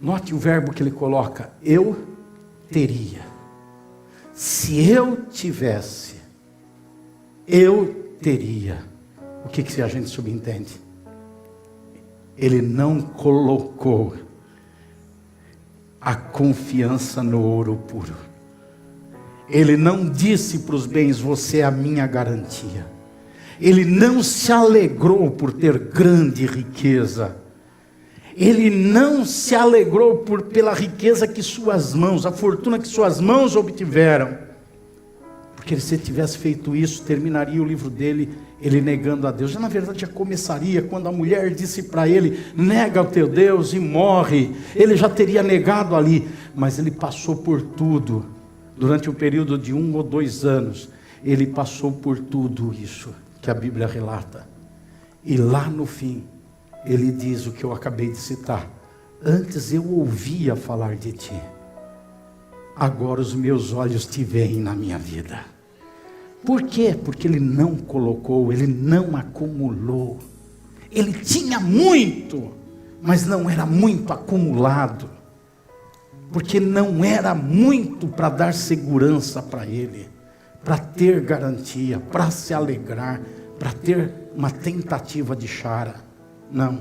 Note o verbo que ele coloca: eu teria. Se eu tivesse, eu teria. O que a gente subentende? Ele não colocou a confiança no ouro puro. Ele não disse para os bens: você é a minha garantia. Ele não se alegrou por ter grande riqueza. Ele não se alegrou pela riqueza que suas mãos, a fortuna que suas mãos obtiveram. Porque se ele tivesse feito isso, terminaria o livro dele, ele negando a Deus. Já na verdade já começaria quando a mulher disse para ele: nega o teu Deus e morre. Ele já teria negado ali. Mas ele passou por tudo. Durante um período de 1 ou 2 anos, ele passou por tudo isso que a Bíblia relata. E lá no fim, ele diz o que eu acabei de citar: antes eu ouvia falar de ti, agora os meus olhos te veem na minha vida. Por quê? Porque ele não colocou, ele não acumulou. Ele tinha muito, mas não era muito acumulado, porque não era muito para dar segurança para ele, para ter garantia, para se alegrar, para ter uma tentativa de chara. Não,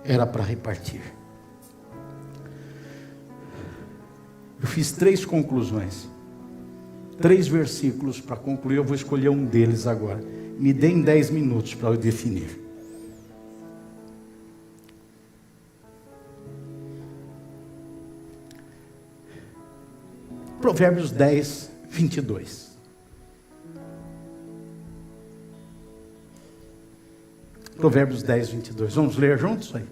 era para repartir. Eu fiz 3 conclusões, 3 versículos para concluir. Eu vou escolher um deles agora. Me deem 10 minutos para eu definir. Provérbios 10, 22. Provérbios 10, 22. Vamos ler juntos aí?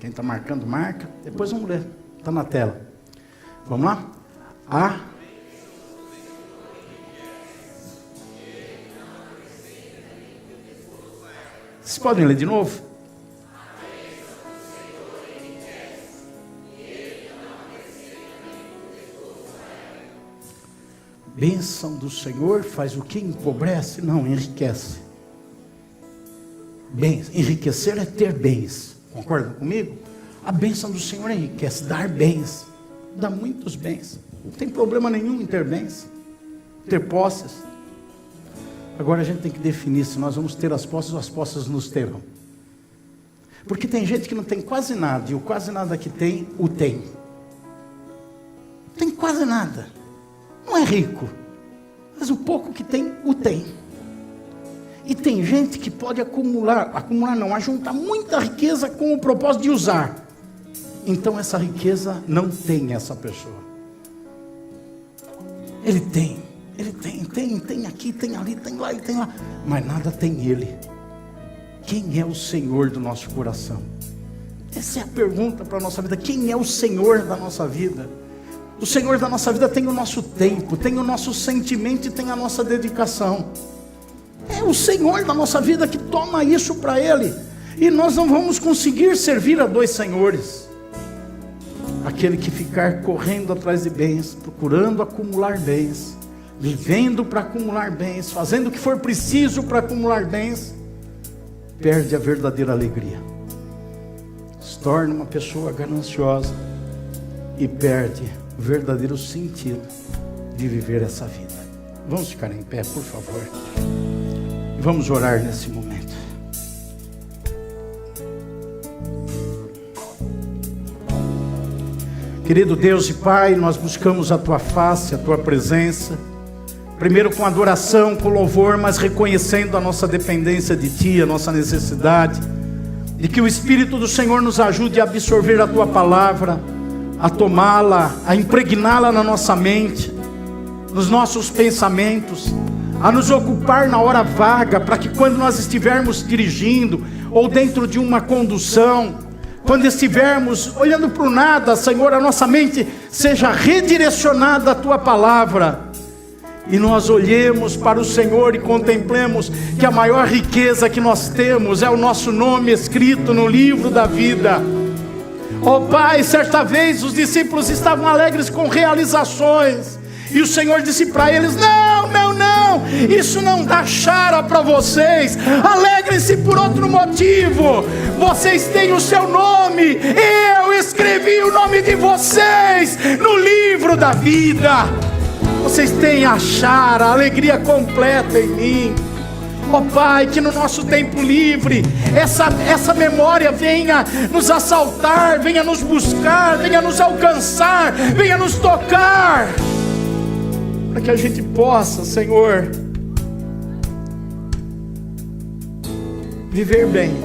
Quem está marcando, marca. Depois vamos ler. Está na tela. Vamos lá? Vocês podem ler de novo? Bênção do Senhor faz o que? Empobrece? Não, enriquece. Bens, enriquecer é ter bens. Concordam comigo? A bênção do Senhor enriquece, dar bens. Dá muitos bens. Não tem problema nenhum em ter bens, ter posses. Agora a gente tem que definir se nós vamos ter as posses ou as posses nos terão. Porque tem gente que não tem quase nada, e o quase nada que tem, o tem. Não tem quase nada. Não é rico, mas o pouco que tem, o tem. E tem gente que pode ajuntar muita riqueza com o propósito de usar. Então essa riqueza não tem essa pessoa. Ele tem aqui, tem ali, tem lá, ele tem lá, mas nada tem ele. Quem é o Senhor do nosso coração? Essa é a pergunta para a nossa vida. Quem é o Senhor da nossa vida? O Senhor da nossa vida tem o nosso tempo, tem o nosso sentimento e tem a nossa dedicação. É o Senhor da nossa vida que toma isso para Ele. E nós não vamos conseguir servir a 2 senhores. Aquele que ficar correndo atrás de bens, procurando acumular bens, vivendo para acumular bens, fazendo o que for preciso para acumular bens, perde a verdadeira alegria. Se torna uma pessoa gananciosa e perde o verdadeiro sentido de viver essa vida. Vamos ficar em pé, por favor. Vamos orar nesse momento. Querido Deus e Pai, nós buscamos a Tua face, a Tua presença. Primeiro com adoração, com louvor, mas reconhecendo a nossa dependência de Ti, a nossa necessidade. E que o Espírito do Senhor nos ajude a absorver a Tua palavra, a tomá-la, a impregná-la na nossa mente, nos nossos pensamentos, a nos ocupar na hora vaga, para que quando nós estivermos dirigindo, ou dentro de uma condução, quando estivermos olhando para o nada, Senhor, a nossa mente seja redirecionada à Tua palavra, e nós olhemos para o Senhor e contemplemos que a maior riqueza que nós temos é o nosso nome escrito no livro da vida. Ó Pai, certa vez os discípulos estavam alegres com realizações, e o Senhor disse para eles: não, isso não dá chara para vocês, alegrem-se por outro motivo, vocês têm o seu nome, eu escrevi o nome de vocês no livro da vida, vocês têm a chara, a alegria completa em mim. Ó Pai, que no nosso tempo livre, essa memória venha nos assaltar, venha nos buscar, venha nos alcançar, venha nos tocar, para que a gente possa, Senhor, viver bem,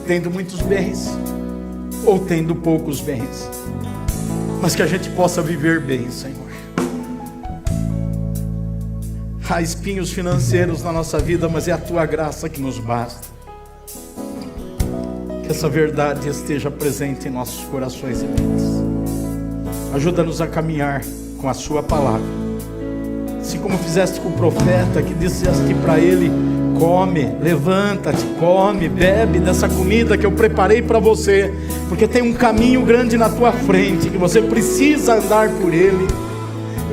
tendo muitos bens ou tendo poucos bens, mas que a gente possa viver bem, Senhor. Há espinhos financeiros na nossa vida, mas é a Tua graça que nos basta. Que essa verdade esteja presente em nossos corações e mentes. Ajuda-nos a caminhar com a Sua palavra, assim como fizeste com o profeta, que disseste para ele: come, levanta-te, come, bebe dessa comida que eu preparei para você, porque tem um caminho grande na tua frente, que você precisa andar por ele.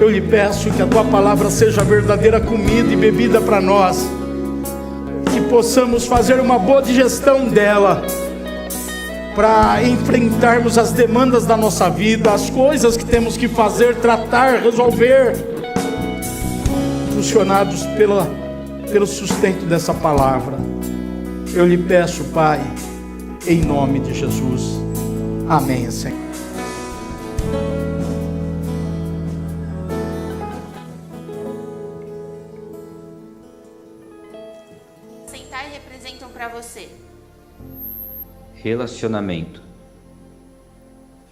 Eu lhe peço que a tua palavra seja verdadeira comida e bebida para nós, que possamos fazer uma boa digestão dela, para enfrentarmos as demandas da nossa vida, as coisas que temos que fazer, tratar, resolver, impulsionados pelo sustento dessa palavra. Eu lhe peço, Pai, em nome de Jesus. Amém, Senhor. Sentar e representam para você? Relacionamento.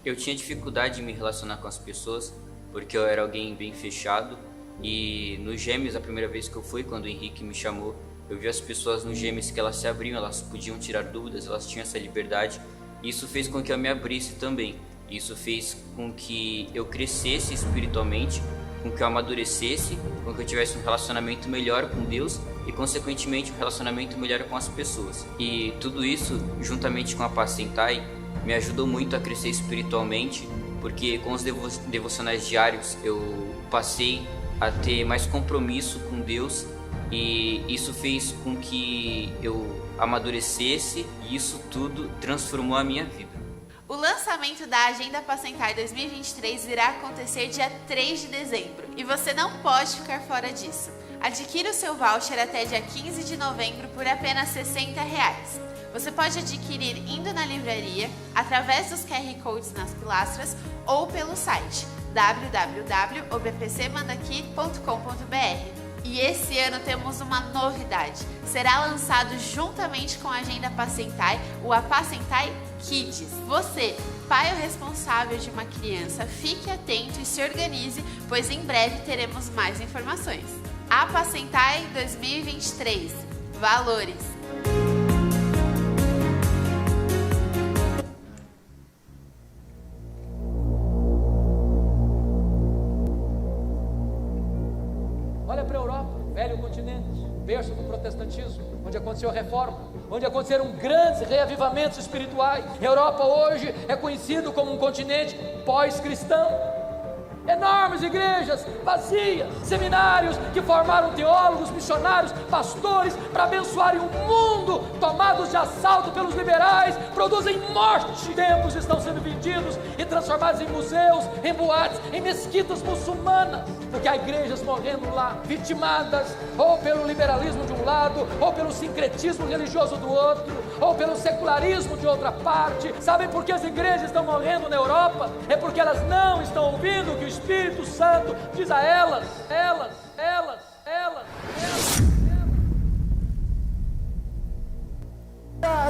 Eu tinha dificuldade em me relacionar com as pessoas, porque eu era alguém bem fechado. E nos Gêmeos, a primeira vez que eu fui, quando o Henrique me chamou, eu vi as pessoas nos Gêmeos que elas se abriam, elas podiam tirar dúvidas, elas tinham essa liberdade. E isso fez com que eu me abrisse também. Isso fez com que eu crescesse espiritualmente, com que eu amadurecesse, com que eu tivesse um relacionamento melhor com Deus e, consequentemente, um relacionamento melhor com as pessoas. E tudo isso, juntamente com a Apacentai, me ajudou muito a crescer espiritualmente, porque com os devocionais diários eu passei a ter mais compromisso com Deus, e isso fez com que eu amadurecesse, e isso tudo transformou a minha vida. O lançamento da Agenda Apacentai 2023 irá acontecer dia 3 de dezembro e você não pode ficar fora disso. Adquira o seu voucher até dia 15 de novembro por apenas R$ 60. Você pode adquirir indo na livraria, através dos QR Codes nas pilastras ou pelo site www.obpcmandaqui.com.br. E esse ano temos uma novidade. Será lançado juntamente com a Agenda Apacentai, o Apacentai Kids. Você, pai ou responsável de uma criança, fique atento e se organize, pois em breve teremos mais informações. Apacentai 2023. Valores. Olha para a Europa, velho continente, berço do protestantismo, onde aconteceu a reforma, onde aconteceram grandes reavivamentos espirituais. A Europa hoje é conhecido como um continente pós-cristão. Enormes igrejas vazias, seminários que formaram teólogos, missionários, pastores para abençoarem o mundo, tomados de assalto pelos liberais, produzem morte. Templos estão sendo vendidos e transformados em museus, em boates, em mesquitas muçulmanas, porque há igrejas morrendo lá, vitimadas ou pelo liberalismo de um lado, ou pelo sincretismo religioso do outro, ou pelo secularismo de outra parte. Sabem por que as igrejas estão morrendo na Europa? É porque elas não estão ouvindo o que o Espírito Santo diz a elas.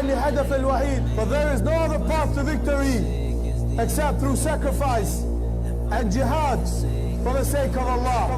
لهدف الوحيد. But there is no other path to victory except through sacrifice and jihad for the sake of Allah.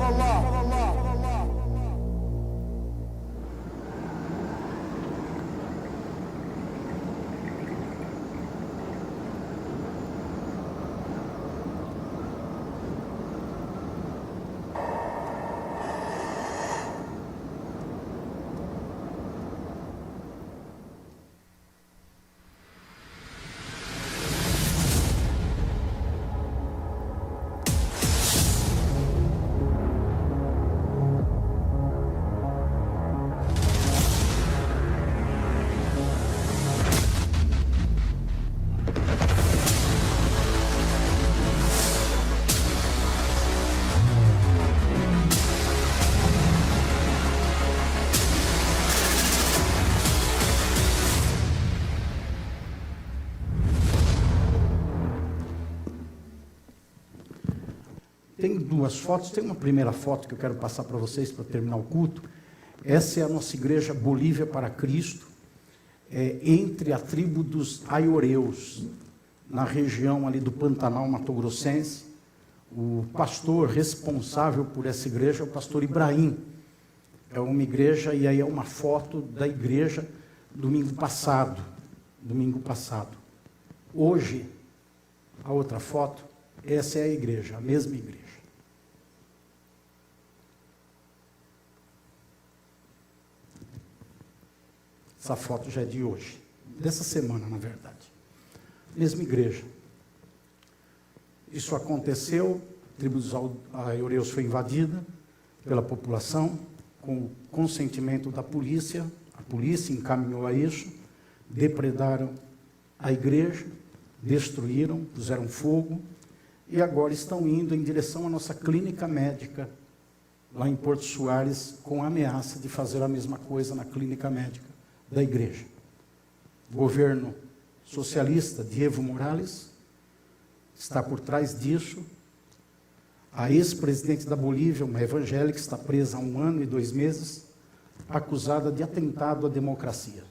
Tem duas fotos, tem uma primeira foto que eu quero passar para vocês para terminar o culto. Essa é a nossa igreja Bolívia para Cristo, entre a tribo dos Aioreus, na região ali do Pantanal Mato Grossense. O pastor responsável por essa igreja é o pastor Ibrahim. É uma igreja, e aí é uma foto da igreja domingo passado. Hoje, a outra foto, essa é a igreja, a mesma igreja. Essa foto já é de hoje, dessa semana, na verdade. Mesma igreja. Isso aconteceu, a tribo dos Aereus foi invadida pela população, com o consentimento da polícia. A polícia encaminhou a isso, depredaram a igreja, destruíram, puseram fogo, e agora estão indo em direção à nossa clínica médica, lá em Porto Soares, com a ameaça de fazer a mesma coisa na clínica médica da igreja. O governo socialista de Evo Morales está por trás disso. A ex-presidente da Bolívia, uma evangélica, está presa há 1 ano e 2 meses, acusada de atentado à democracia.